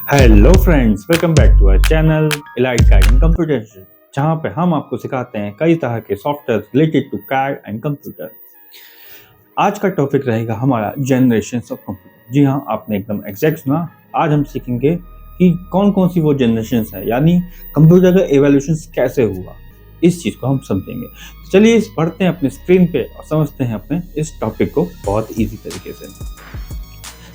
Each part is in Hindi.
Hello friends, welcome back to our channel elite guide computer, जहां पे हम आपको सिखाते हैं कई तरह के software related to CAD and computer. आज का टॉपिक रहेगा हमारा जनरेशंस ऑफ कंप्यूटर। जी हाँ, आपने एकदम एग्जैक्ट सुना। आज हम सीखेंगे कि कौन कौन सी वो जनरेशंस है, यानी कंप्यूटर का एवोल्यूशन कैसे हुआ, इस चीज़ को हम समझेंगे। तो चलिए इस पढ़ते हैं अपने स्क्रीन पे और समझते हैं अपने इस टॉपिक को बहुत ईजी तरीके से।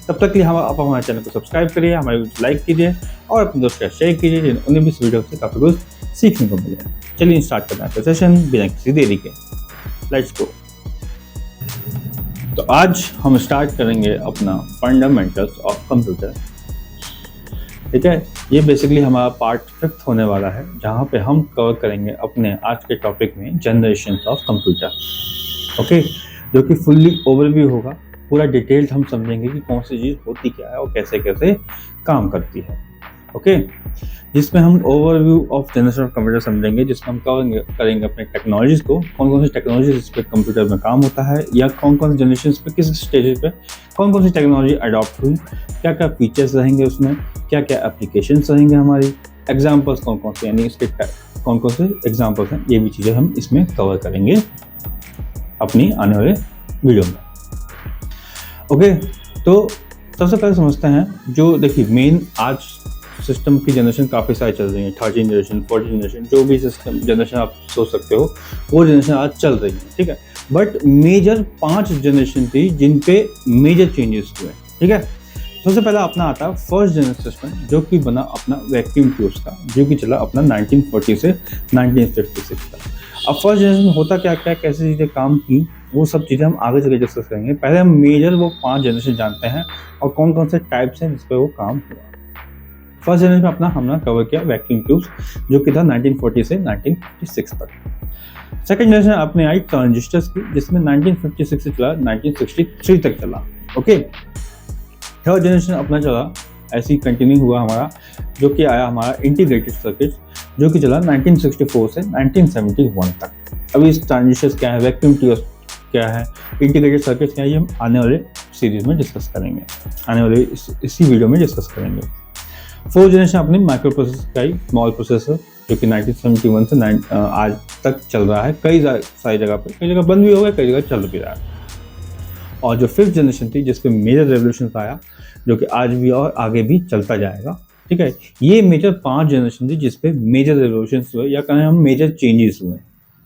तब तक के लिए आप हमारे चैनल को सब्सक्राइब करिए, हमारे वीडियो लाइक कीजिए और अपने दोस्तों के साथ शेयर कीजिए, उन्हें भी इस वीडियो से काफ़ी कुछ सीखने को मिले। चलिए स्टार्ट करते हैं सेशन बिना किसी देरी के। Let's go. तो आज हम स्टार्ट करेंगे अपना फंडामेंटल्स ऑफ कंप्यूटर। ठीक है, ये बेसिकली हमारा पार्ट 5 होने वाला है, जहाँ पे हम कवर करेंगे अपने आज के टॉपिक में जनरेशंस ऑफ कंप्यूटर। ओके, जो कि फुल्ली ओवरव्यू होगा, पूरा डिटेल्ड हम समझेंगे कि कौन सी चीज़ होती क्या है और कैसे कैसे काम करती है। ओके, जिसमें हम overview of generation of computer समझेंगे, जिसमें हम करेंगे अपने टेक्नोलॉजीज़ को, कौन कौन सी टेक्नोलॉजी इस पर कंप्यूटर में काम होता है, या कौन कौन सी जनरेशन पे किस स्टेज पे कौन कौन सी टेक्नोलॉजी अडॉप्ट हुई, क्या क्या फीचर्स रहेंगे उसमें, क्या क्या एप्लीकेशंस रहेंगे हमारी, एग्जाम्पल्स कौन कौन से, यानी इसके कौन कौन से एग्जाम्पल्स हैं, ये भी चीज़ें हम इसमें कवर करेंगे अपनी आने वाले वीडियो में। ओके, तो सबसे पहले समझते हैं, जो देखिए मेन आज सिस्टम की जनरेशन काफ़ी सारी चल रही है, 13 जनरेशन, 14 जनरेशन, जो भी सिस्टम जनरेशन आप सोच सकते हो वो जनरेशन आज चल रही है। ठीक है, बट मेजर 5 जनरेशन थी जिन पे मेजर चेंजेस हुए। ठीक है, सबसे पहला अपना आता है फर्स्ट जनरेशन सिस्टम, जो कि बना अपना वैक्यूम ट्यूब्स का, जो कि चला अपना 1940 से 1956 तक। अब फर्स्ट जनरेशन में होता क्या क्या, कैसे चीज़ें काम की, वो सब चीज़ें हम आगे चले डिस्कस करेंगे। पहले हम मेजर वो 5 जनरेशन जानते हैं और कौन कौन से टाइप्स हैं जिस पर वो काम हुआ। फर्स्ट जनरेशन में अपना हमने कवर किया वैक्यूम ट्यूब्स, जो कि था 1940 से 1956 तक। सेकेंड जनरेशन अपने आई ट्रांजिस्टर्स की, जिसमें 1956 से चला 1963 तक चला। ओके, थर्ड जनरेशन अपना चला ऐसे ही कंटिन्यू हुआ हमारा, जो कि आया हमारा इंटीग्रेटेड सर्किट, जो कि चला 1964 से 1971 तक। अभी इस ट्रांजिस्टर्स क्या है, वैक्यूम ट्यूब्स क्या है, इंटीग्रेटेड सर्किट क्या है, ये हम आने वाले सीरीज में डिस्कस करेंगे, आने वाले इसी वीडियो में डिस्कस करेंगे। फोर्थ जनरेशन अपनी माइक्रो प्रोसेसर का ही, स्मॉल प्रोसेसर, जो कि 1971 से आज तक चल रहा है, कई सारी जगह पर, कई जगह बंद भी हो गया, कई जगह चल भी रहा है। और जो फिफ्थ जनरेशन थी, जिसपे मेजर रेवोल्यूशन आया, जो कि आज भी और आगे भी चलता जाएगा। ठीक है, ये मेजर 5 जनरेशन थी जिसपे मेजर रेवोल्यूशन हुए, या कहें हम मेजर चेंजेस हुए।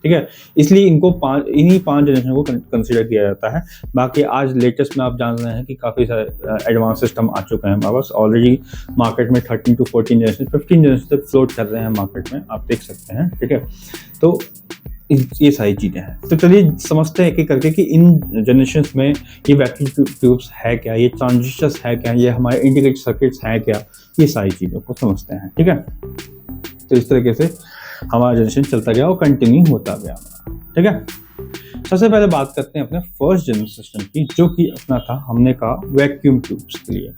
ठीक है, इसलिए इनको इन्हीं 5 जनरेशन को कंसिडर किया जाता है। बाकी आज लेटेस्ट में आप जान रहे हैं कि काफ़ी सारे एडवांस सिस्टम आ चुके हैं हमारे पास ऑलरेडी मार्केट में। 13 to 14 जनरेशन, 15 जनरेशन तक फ्लोट कर रहे हैं मार्केट में, आप देख सकते हैं। ठीक है, तो ये सारी चीज़ें हैं। तो चलिए समझते हैं एक एक करके कि इन जनरेशन्स में ये वैक्यूम ट्यूब्स है क्या, ये ट्रांजिस्टर्स है क्या, ये हमारे इंटीग्रेटेड सर्किट्स हैं क्या, ये सारी चीज़ों को समझते हैं। ठीक है, तो इस तरीके से हमारा जनरेशन चलता गया और कंटिन्यू होता गया हमारा। ठीक है, सबसे पहले बात करते हैं अपने फर्स्ट जनरेशन सिस्टम की, जो कि अपना था, हमने कहा वैक्यूम ट्यूब्स के लिए,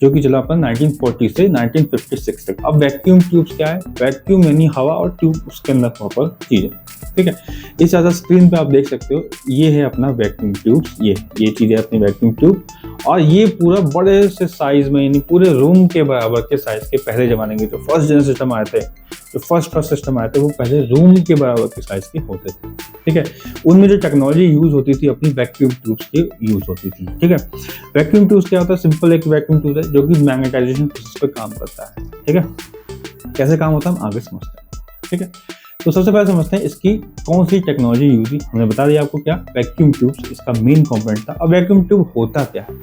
जो कि चला अपना 1940 से 1956 तक। अब वैक्यूम ट्यूब्स क्या है, वैक्यूम यानी हवा और ट्यूब उसके अंदर प्रॉपर चीज़ें। ठीक है, इस ज़्यादा स्क्रीन पे आप देख सकते हो, ये है अपना वैक्यूम ट्यूब्स, ये चीज़ है अपनी वैक्यूम ट्यूब। और ये पूरा बड़े से साइज में, यानी पूरे रूम के बराबर के साइज के, पहले ज़माने के जो फर्स्ट जनरेशन सिस्टम आए थे, जो फर्स्ट सिस्टम आए थे, वो पहले रूम के बराबर के साइज के होते थे। ठीक है, उनमें जो टेक्नोलॉजी यूज़ होती थी अपनी वैक्यूम ट्यूब्स की यूज़ होती थी। ठीक है, वैक्यूम ट्यूब्स क्या होता है, सिंपल एक वैक्यूम ट्यूब है जो कि मैग्नेटाइजेशन प्रोसेस पर काम करता है। ठीक है, कैसे काम होता है हम आगे समझते हैं। ठीक है, तो सबसे पहले समझते हैं इसकी कौन सी टेक्नोलॉजी यूज हुई। हमने बता दिया आपको क्या, वैक्यूम ट्यूब्स इसका मेन कंपोनेंट था। अब वैक्यूम ट्यूब होता क्या है,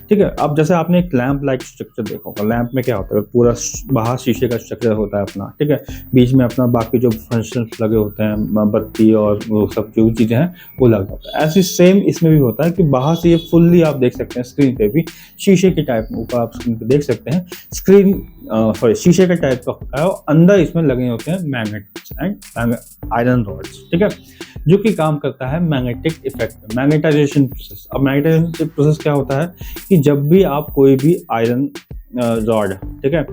ठीक है, अब जैसे आपने एक लैंप लाइक स्ट्रक्चर देखा होगा, लैंप में क्या होता है, पूरा बाहर शीशे का स्ट्रक्चर होता है अपना। ठीक है, बीच में अपना बाकी जो फंक्शंस लगे होते हैं, बत्ती और वो सब जो चीज़ें हैं वो लगा होता है। ऐसे सेम इसमें भी होता है कि बाहर से ये फुल्ली आप देख सकते हैं स्क्रीन पे भी शीशे के टाइप में, ऊपर आप स्क्रीन पे देख सकते हैं शीशे का टाइप का होता है, और अंदर इसमें लगे होते हैं मैग्नेट्स एंड आयरन रॉड्स। ठीक है, जो कि काम करता है मैग्नेटिक इफेक्ट, मैग्नेटाइजेशन प्रोसेस। अब मैग्नेटाइजेशन प्रोसेस क्या होता है कि जब भी आप कोई भी आयरन रॉड, ठीक है,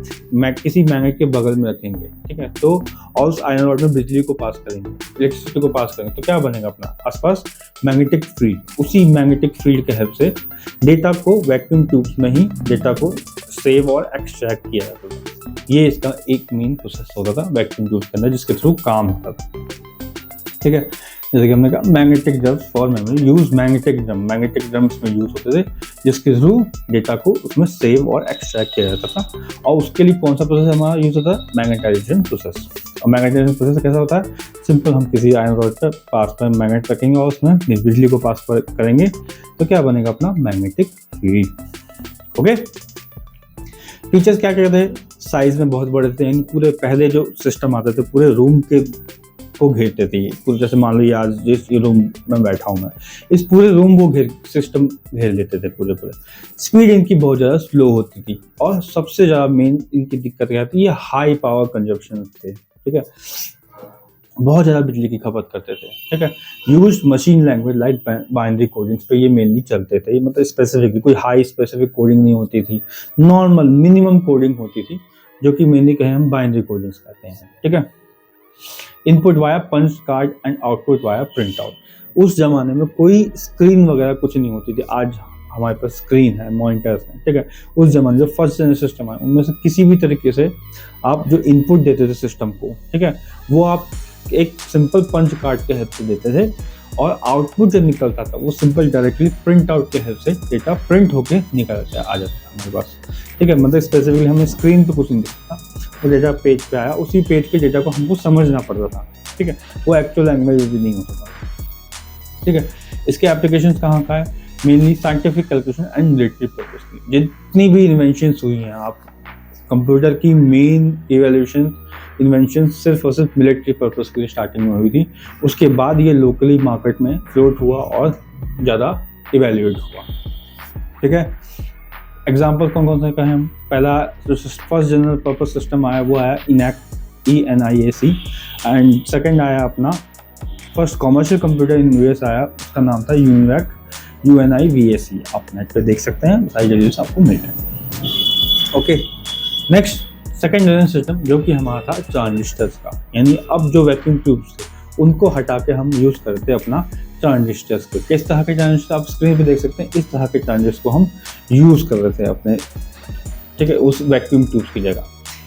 किसी मैग्नेट के बगल में रखेंगे, ठीक है, तो और उस आयरन रॉड में बिजली को पास करेंगे, इलेक्ट्रिसिटी को पास करेंगे, तो क्या बनेगा अपना आसपास मैग्नेटिक फील्ड। उसी मैग्नेटिक फील्ड के हेल्प से डेटा को वैक्यूम ट्यूब्स में ही डेटा को सेव और एक्सट्रैक्ट किया जाता था। ये इसका एक मेन प्रोसेस होता था वैक्यूम ट्यूब के अंदर, जिसके थ्रू काम होता था। ठीक है, जैसे कि हमने कहा magnetic drums for memory, use magnetic drums में यूज होते थे, जिसके थ्रू डेटा को उसमें सेव और एक्सट्रैक्ट किया जाता था। और उसके लिए कौन सा प्रोसेस हमारा यूज होता है? Magnetization process. और मैग्नेटाइजेशन प्रोसेस कैसा होता है? सिंपल, हम किसी आयरन रॉड पर पास में मैग्नेट रखेंगे और उसमें बिजली को पास करेंगे तो क्या बनेगा? अपना मैग्नेटिक फील्ड। ओके, फीचर्स क्या क्या थे? साइज में बहुत बड़े थे। पूरे पहले जो सिस्टम आते थे पूरे रूम के को घेरते थे। पूरे, जैसे मान लो ये आज जिस रूम में बैठा हूँ मैं, इस पूरे रूम को सिस्टम घेर लेते थे पूरे। स्पीड इनकी बहुत ज़्यादा स्लो होती थी और सबसे ज़्यादा मेन इनकी दिक्कत क्या थी? ये हाई पावर कंजप्शन थे। ठीक है, बहुत ज़्यादा बिजली की खपत करते थे। ठीक है, use machine language like binary codings पे ये मेनली चलते थे। मतलब स्पेसिफिकली कोई हाई स्पेसिफिक कोडिंग नहीं होती थी, नॉर्मल मिनिमम कोडिंग होती थी, जो कि मेनली कहें हम बाइनरी कोडिंग्स कहते हैं। ठीक है, input via punch card and output via print out. उस जमाने में कोई स्क्रीन वगैरह कुछ नहीं होती थी। आज हमारे पास स्क्रीन है, मॉनिटर्स हैं। ठीक है, उस जमाने जो फर्स्ट जनरेशन सिस्टम है उनमें से किसी भी तरीके से आप जो इनपुट देते थे सिस्टम को, ठीक है, वो आप एक सिंपल पंच कार्ड के हेल्प से देते थे और आउटपुट जो निकलता था वो सिंपल डायरेक्टली प्रिंट आउट के हेल्प से डेटा प्रिंट होके निकल आ जाता था हमारे पास। ठीक है, मतलब स्पेसिफिकली हमें स्क्रीन पे कुछ नहीं दिखता, वो डेटा पेज पे आया, उसी पेज के डेटा को हमको समझना पड़ता था। ठीक है, वो एक्चुअल लैंग्वेज भी नहीं होता था। ठीक है, इसके एप्लीकेशंस कहाँ का है? Mainly scientific calculation and military purpose की। जितनी भी इन्वेंशंस हुई हैं, आप कंप्यूटर की मेन इन्वेंशन सिर्फ और सिर्फ मिलिट्री पर्पस के लिए स्टार्टिंग में हुई थी। उसके बाद ये लोकली मार्केट में फ्लोट हुआ और ज़्यादा इवेल्युएट हुआ। ठीक है, एग्जाम्पल कौन कौन से कहें हम? पहला जो फर्स्ट जनरल पर्पस सिस्टम आया वो आया ENIAC, ENIAC, एंड सेकंड आया अपना first commercial computer in US आया, उसका नाम था UNIVAC। आप नेट पे देख सकते हैं, सारी डिटेल्स आपको मिल जाएंगे। Okay, next second generation system जो कि हमारा था ट्रांजिस्टर्स का। यानी अब जो वैक्यूम ट्यूब्स थे उनको हटा के हम यूज़ करते अपना ट्रांजिस्टर्स को। किस तरह के ट्रांजिस्टर आप स्क्रीन पे देख सकते हैं, इस तरह के ट्रांजिस्टर को हम यूज़ कर रहे थे अपने, ठीक है, उस वैक्यूम ट्यूब्स की जगह।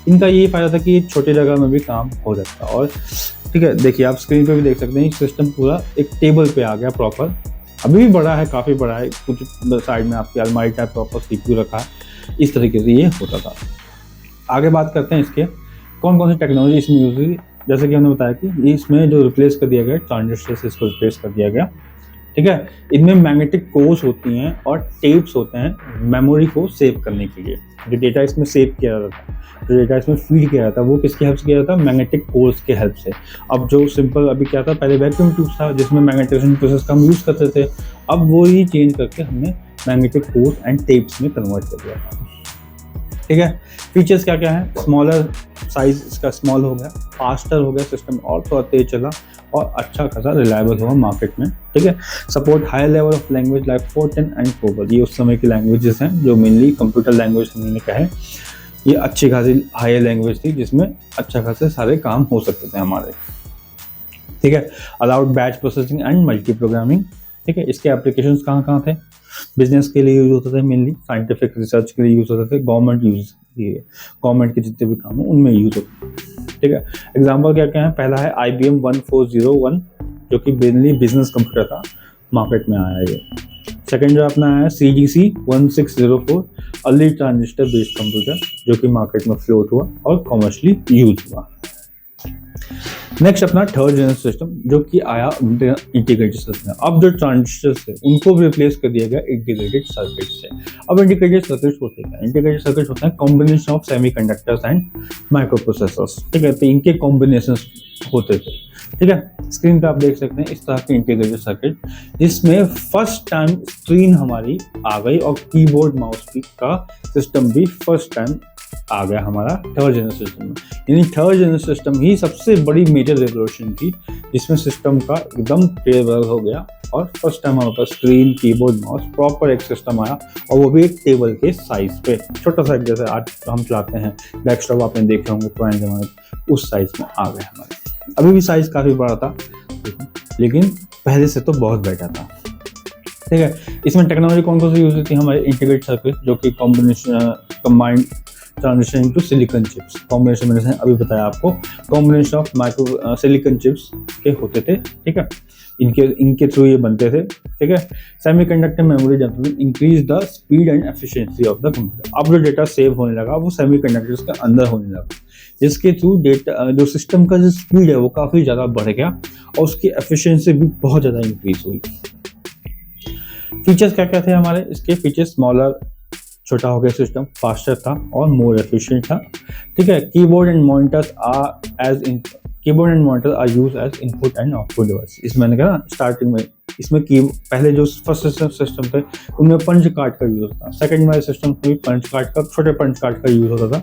इनका ये फ़ायदा था कि छोटी जगह में भी काम हो जाता। और ठीक है, देखिए आप स्क्रीन पे भी देख सकते हैं सिस्टम पूरा एक टेबल पे आ गया प्रॉपर। अभी भी बड़ा है, काफ़ी बड़ा है, कुछ साइड में आपकी अलमारी टाइप प्रॉपर CPU रखा है। इस तरीके से ये होता था। आगे बात करते हैं इसके कौन कौन सी टेक्नोलॉजी इसमें यूज़ हुई। जैसे कि हमने बताया कि इसमें जो रिप्लेस कर दिया गया ट्रांजिस्टर से इसको रिप्लेस कर दिया गया। ठीक है, इनमें मैग्नेटिक कोर्स होती हैं और टेप्स होते हैं मेमोरी को सेव करने के लिए। जो डेटा इसमें सेव किया जाता है, जो डेटा इसमें फीड किया जाता है, वो किसकी हेल्प से किया जाता है? मैग्नेटिक कोर्स के हेल्प से। अब जो सिंपल अभी क्या था, पहले वैक्यूम ट्यूब था जिसमें मैग्नेटाइजेशन प्रोसेस का हम यूज़ करते थे, अब वो ही चेंज करके हमने मैग्नेटिक कोर्स एंड टेप्स में कन्वर्ट कर दिया था। ठीक है, फीचर्स क्या क्या है? स्मॉलर साइज इसका स्मॉल हो गया, फास्टर हो गया सिस्टम और थोड़ा तेज चला और अच्छा खासा रिलायबल हुआ मार्केट में। ठीक है, support high level of language like Fortran and COBOL. ये उस समय की लैंग्वेजेस हैं जो मेनली कंप्यूटर लैंग्वेज हमने कहा है। ये अच्छी खासी हाई लैंग्वेज थी जिसमें अच्छा खासे सारे काम हो सकते थे हमारे। ठीक है, allowed batch processing and multi programming. ठीक है, इसके एप्लीकेशंस कहाँ कहाँ थे? बिजनेस के लिए यूज होते थे, मेनली साइंटिफिक रिसर्च के लिए यूज होते थे, गवर्नमेंट के जितने भी काम हैं उनमें यूज होते थे। ठीक है, एग्जाम्पल क्या क्या है? पहला है IBM 1401 जो कि मेनली बिजनेस कंप्यूटर था, मार्केट में आया ये। सेकंड जो अपना है CDC 1604 early transistor based computer जो कि मार्केट में फ्लोट हुआ और कॉमर्शियली यूज हुआ। नेक्स्ट अपना थर्ड जनरेशन सिस्टम जो कि आया इंटीग्रेटेड सिस्टम। अब जो ट्रांजिस्टर्स थे उनको भी रिप्लेस कर दिया गया इंटीग्रेटेड सर्किट से। अब इंटीग्रेटेड सर्किट्स होते हैं, इंटीग्रेटेड सर्किट्स होते हैं combination of semiconductors and microprocessors. ठीक है, तो इनके कॉम्बिनेशन होते थे। ठीक है, स्क्रीन पे आप देख सकते हैं इस तरह के इंटीग्रेटेड सर्किट जिसमें फर्स्ट टाइम स्क्रीन हमारी आ गई और कीबोर्ड माउस का सिस्टम भी फर्स्ट टाइम आ गया हमारा थर्ड जनरेशन सिस्टम में। यानी थर्ड जनरेशन सिस्टम ही सबसे बड़ी मेजर रेवोल्यूशन थी जिसमें सिस्टम का एकदम टेबल हो गया और फर्स्ट टाइम हमारे पास स्क्रीन, कीबोर्ड, माउस प्रॉपर एक सिस्टम आया और वो भी एक टेबल के साइज पे, छोटा सा जैसे आज हम चलाते हैं डेस्कटॉप, आपने देखे होंगे पुराने जमाने में, उस साइज में आ गए हमारे। अभी भी साइज काफ़ी बड़ा था लेकिन पहले से तो बहुत बेटर था। ठीक है। इसमें टेक्नोलॉजी कौन कौन सी यूज होती है, हमारे इंटीग्रेटेड सर्किट जो कि combined transition into silicon chips, combination मैंने अभी बताया आपको, combination of micro silicon chips के होते थे, ठीक है, इनके थ्रू ये बनते थे, ठीक है। Semiconductor memory development increase the speed and efficiency of the computer. अब जो डेटा सेव होने लगा वो सेमीकंडक्टर्स के अंदर होने लगा, जिसके थ्रू डेटा जो सिस्टम का जो स्पीड है वो काफ़ी ज़्यादा बढ़ गया और उसकी एफिशिएंसी भी बहुत ज़्यादा इंक्रीज हुई। फीचर्स क्या क्या थे हमारे इसके, फीचर्स स्मॉलर, छोटा हो गया सिस्टम, फास्टर था और मोर एफिशिएंट था, ठीक है। Keyboard and monitors are use as input and output device. इसमें मैंने कहा स्टार्टिंग में इसमें की पहले जो फर्स्ट सिस्टम थे उनमें पंच कार्ड का यूज होता था, सेकंड वाले सिस्टम में भी पंच कार्ड का, छोटे पंच कार्ड का यूज होता था,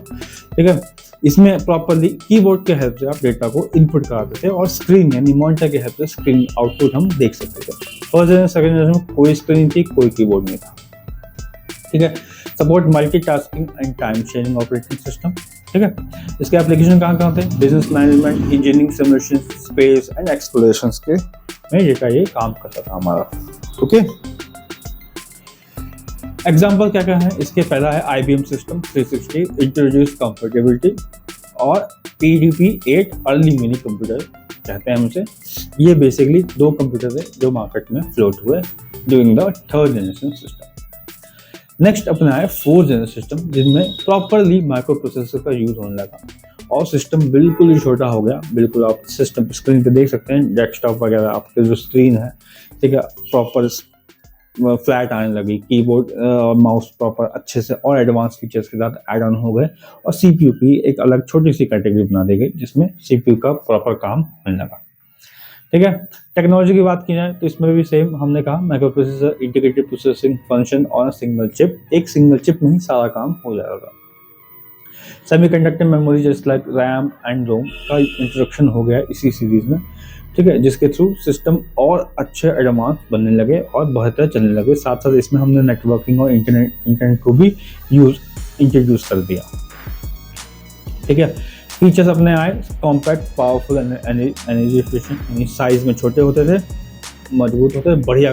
ठीक है। इसमें प्रॉपरली कीबोर्ड के हेल्प से आप डेटा को इनपुट कराते थे और स्क्रीन यानी मॉनिटर के हेल्प से स्क्रीन आउटपुट हम देख सकते थे। फर्स्ट जनरेशन सेकंड जनरेशन में कोई स्क्रीन थी, कोई कीबोर्ड नहीं था, ठीक है। Support multitasking and time sharing operating system, ठीक है। इसके एप्लीकेशन कहाँ थे, business management, engineering, simulation, space and exploration के में डेटा ये काम करता था हमारा, ओके। एग्जाम्पल क्या क्या है इसके, पहला है IBM सिस्टम 360 इंट्रोड्यूस कंफर्टेबिलिटी और PDP-8 अर्ली मिनी कंप्यूटर कहते हैं हमसे। ये बेसिकली दो कंप्यूटर थे जो मार्केट में फ्लोट हुए during the third generation system. Next अपना है फोर्थ जनरेशन सिस्टम, जिसमें प्रॉपरली माइक्रो प्रोसेसर का यूज होने लगा और सिस्टम बिल्कुल ही छोटा हो गया। बिल्कुल आप सिस्टम स्क्रीन पे देख सकते हैं, डेस्कटॉप वगैरह आपके जो स्क्रीन है, ठीक है, प्रॉपर फ्लैट आने लगी, कीबोर्ड और माउस प्रॉपर अच्छे से और एडवांस फीचर्स के साथ ऐड ऑन हो गए और CPU की एक अलग छोटी सी कैटेगरी बना दी गई जिसमें CPU का प्रॉपर काम होने लगा, ठीक है। टेक्नोलॉजी की बात की जाए तो इसमें भी सेम हमने कहा, micro processor, integrated processing function और सिंगल चिप, एक सिंगल चिप में ही सारा काम हो जाएगा। Semiconductor memory just like RAM and ROM का इंट्रोडक्शन हो गया इसी सीरीज में, ठीक है, जिसके थ्रू सिस्टम और अच्छे एडवांस बनने लगे और बेहतर चलने लगे। साथ साथ इसमें हमने नेटवर्किंग और इंटरनेट को भी इंट्रोड्यूस कर दिया, ठीक है। फीचर्स अपने आए, compact, powerful, energy efficient, size में छोटे होते थे, मजबूत होते थे, बढ़िया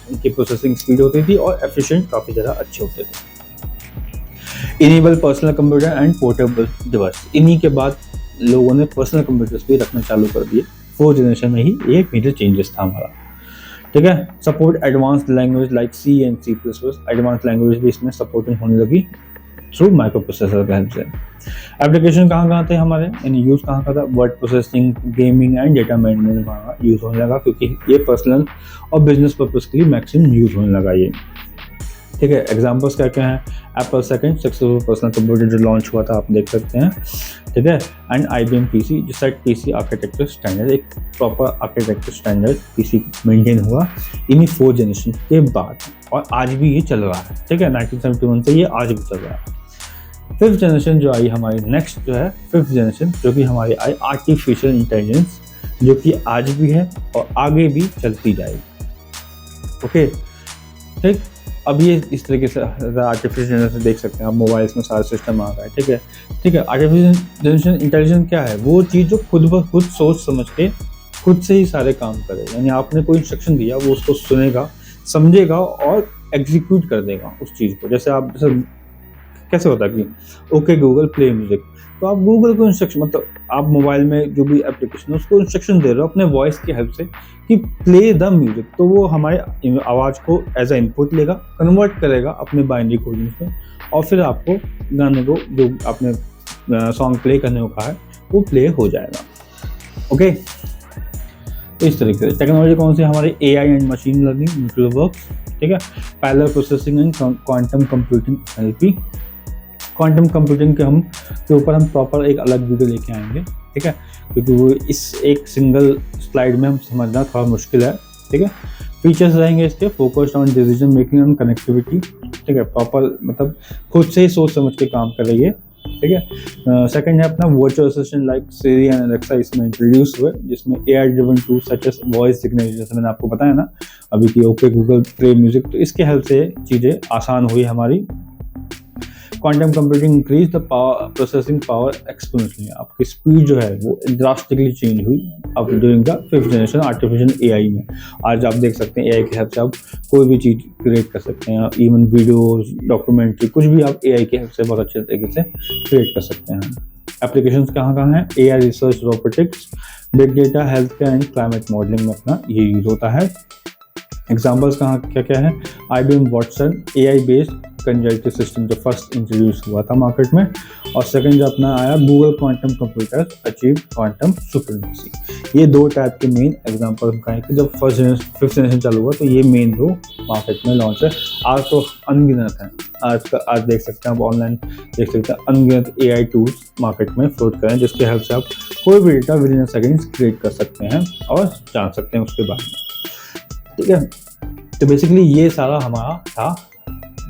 उनकी प्रोसेसिंग स्पीड होती थी और एफिशिएंट काफ़ी ज़्यादा अच्छे होते थे। Enable personal computer and portable device, इन्हीं के बाद लोगों ने पर्सनल कंप्यूटर्स भी रखना चालू कर दिए। फोर्थ जनरेशन में ही एक मेजर चेंजेस था हमारा, ठीक है। Support advance language like C and C++, advance language भी इसमें सपोर्टिंग होने लगी थ्रू माइक्रो प्रोसेसर के हेल्प से। एप्लीकेशन कहाँ थे हमारे, यानी यूज़ कहाँ का था, word processing, gaming and data management वहाँ यूज़ होने लगा, क्योंकि ये पर्सनल और बिजनेस पर्पज़ के लिए मैक्सिमम यूज़ होने लगा ये, ठीक है। एग्जाम्पल्स क्या क्या हैं, Apple second successful personal computer जो लॉन्च हुआ था आप देख सकते हैं, ठीक है, एंड IBM PC जो सेट PC आर्किटेक्चर स्टैंडर्ड, एक proper architecture standard PC maintain हुआ इन्हीं फोर्थ जनरेशन के बाद और आज भी ये चल रहा है, ठीक है। 1971 से ये आज भी चल रहा है। फिफ्थ जनरेशन जो आई हमारी, नेक्स्ट जो है फिफ्थ जनरेशन, जो कि हमारी आई आर्टिफिशियल इंटेलिजेंस, जो कि आज भी है और आगे भी चलती जाएगी, ओके, ठीक। अब ये इस तरीके से आर्टिफिशियल जनरेशन देख सकते हैं आप, मोबाइल्स में सारा सिस्टम आ रहा है, ठीक है, ठीक है। आर्टिफिशियल जनरेशन इंटेलिजेंस क्या है, वो चीज़ जो खुद ब खुद सोच समझ के खुद से ही सारे काम करे, यानी आपने कोई इंस्ट्रक्शन दिया वो उसको सुनेगा, समझेगा और एग्जीक्यूट कर देगा उस चीज़ को। जैसे आप कैसे होता है कि ओके गूगल प्ले म्यूजिक, तो आप गूगल को इंस्ट्रक्शन, मतलब आप मोबाइल में जो भी एप्लीकेशन है उसको इंस्ट्रक्शन दे रहे हो अपने वॉइस की हेल्प से कि प्ले द म्यूजिक, तो वो हमारे आवाज़ को एज अ इनपुट लेगा, कन्वर्ट करेगा अपने बाइनरी कोडिंग्स में और फिर आपको गाने को जो आपने सॉन्ग प्ले करने को कहा है वो प्ले हो जाएगा, ओके। तो इस तरीके से टेक्नोलॉजी कौन सी हमारी, AI and machine learning, nuclear works, ठीक है, parallel processing and quantum computing NLP। Quantum computing के ऊपर हम प्रॉपर एक अलग वीडियो लेके आएंगे, ठीक है, क्योंकि वो इस एक सिंगल स्लाइड में हम समझना थोड़ा मुश्किल है, ठीक है। फीचर्स रहेंगे इसके, focused on decision making and connectivity, ठीक है, प्रॉपर मतलब खुद से ही सोच समझ के काम करेंगे, ठीक है। सेकंड है अपना virtual assistant like Siri and Alexa इसमें इंट्रोड्यूस हुए, जिसमें AI driven tool such as voice signature, जैसे मैंने आपको बताया ना अभी कि ओके गूगल प्ले म्यूजिक, तो इसके हेल्प से चीज़ें आसान हुई हमारी। Quantum computing increase the power processing power exponentially, आपकी स्पीड जो है वो ड्रास्टिकली चेंज हुई अब during the 5th generation artificial AI में। आज आप देख सकते हैं एआई की हेल्प से आप कोई भी चीज़ क्रिएट कर सकते हैं, इवन वीडियोस, डॉक्यूमेंट्री, कुछ भी आप एआई की हेल्प से बहुत अच्छे तरीके से क्रिएट कर सकते हैं। एप्लीकेशंस कहाँ कहाँ हैं? AI research, robotics, big data, health care and climate modelling में अपना ये यूज होता है। एग्जाम्पल्स कहाँ क्या क्या है? IBM Watson AI based conservative system जो फर्स्ट इंट्रोड्यूस हुआ था मार्केट में, और सेकंड जो अपना आया Google quantum computer achieve quantum supremacy. ये दो टाइप के मेन एग्जाम्पल हम कहें कि जब 5th जनरेशन चालू हुआ तो ये मेन दो मार्केट में लॉन्च है। आज तो अनगिनत है, आज देख सकते हैं, आप ऑनलाइन देख सकते हैं अनगिनत एआई टूल्स मार्केट में फ्लोट करें जिसके हेल्प से आप कोई भी data with in seconds create कर सकते हैं और जान सकते हैं उसके बारे में। ठीक है, तो बेसिकली ये सारा हमारा था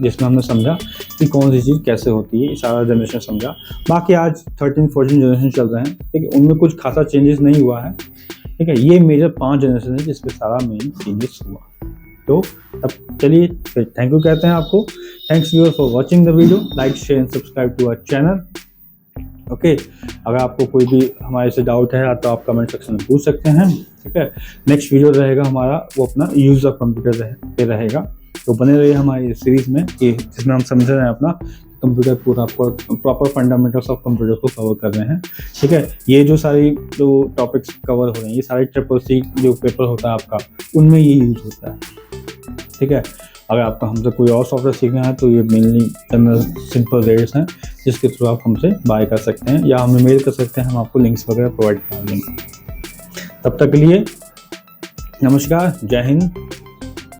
जिसमें हमने समझा कि कौन सी चीज़ कैसे होती है, सारा जनरेशन समझा। बाकी आज 13, 14 जनरेशन चल रहे हैं, ठीक है, उनमें कुछ खासा चेंजेस नहीं हुआ है। ठीक है, ये मेजर 5 जनरेशन है जिसमें सारा मेन चेंजेस हुआ। तो अब चलिए फिर थैंक यू कहते हैं आपको। Thanks viewers for watching the video, like share and subscribe to our channel. Okay, अगर आपको कोई भी हमारे से डाउट है तो आप कमेंट सेक्शन में पूछ सकते हैं। ठीक है, नेक्स्ट वीडियो रहेगा हमारा वो अपना यूज ऑफ कंप्यूटर पे रहेगा, तो बने रहिए हमारी सीरीज में कि जिसमें हम समझ रहे हैं अपना कंप्यूटर पूरा प्रॉपर फंडामेंटल्स ऑफ कंप्यूटर को कवर कर रहे हैं। ठीक है, ये जो सारी जो टॉपिक्स कवर हो रहे हैं ये सारे CCC जो पेपर होता है आपका उनमें ये यूज होता है। ठीक है, अगर आपको हमसे कोई और सॉफ्टवेयर सीखना है तो ये मेनली जनरल सिंपल रेट्स हैं जिसके थ्रू आप हमसे बाय कर सकते हैं या हमें मेल कर सकते हैं, हम आपको लिंक्स वगैरह प्रोवाइड कर देंगे। तब तक के लिए नमस्कार, जय हिंद।